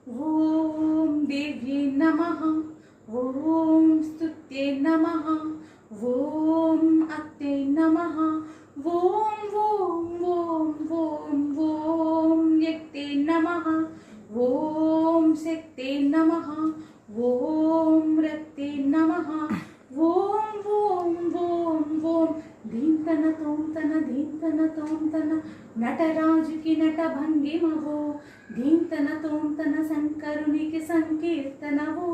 ఓం దేవ్యే నమః. ఓం స్తుత్యే నమః. ఓం అత్తే నమః. ఓం ఓం ఓం ఓం ఓం యక్తే నమః. ఓం శక్తే నమః. ఓం రక్తే నమః. ఓం ఓం ఓం ఓం ధీంతన తోంతన ధీంతన తోంతన నటరాజుకి నట భంగిమవో. ధీంతన తోంతన శంకరునికి సంకీర్తనవో.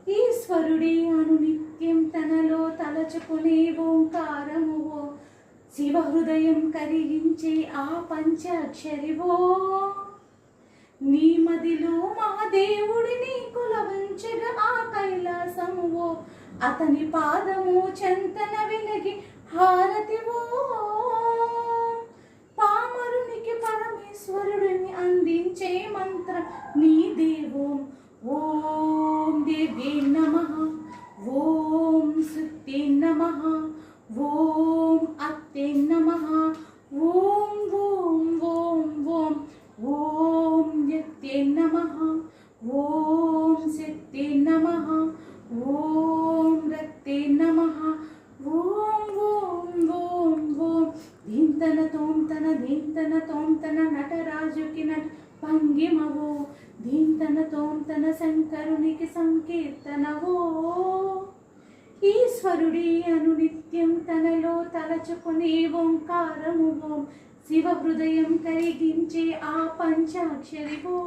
ఈశ్వరుడి అనునిత్యం తనలో తలచుకునే ఓంకారమువో. శివ హృదయం కరిగించే ఆ పంచాక్షరివో. నీ మదిలో మా దేవుడిని కులవంచగా ఆ కైలాసమువో. అతని పాదము చెంతన వెలిగి హారతివో. పామరునికి పరమేశ్వరుడిని అందించే మంత్రం నీ దేవో. ఓం దేవ్యే నమః. ఓం సుత్తే నమః. ఓం అత్తే నమః. ఓం ఓం ఓం ఓం ఓం యక్తే నమః. ఓం శక్తే నమః. ఓం రక్తే నమః. ఓం ఓం ఓం ఓం ధీంతన తోంతన ధీంతన తోంతన నటరాజుకి నట భంగిమవో. ధీంతన తోంతన శంకరునికి సంకీర్తనవో. ఈశ్వరుడి అనునిత్యం తనలో తలచుకునే ఓంకారమువో. శివ హృదయం కరిగించే ఆ పంచాక్షరివో.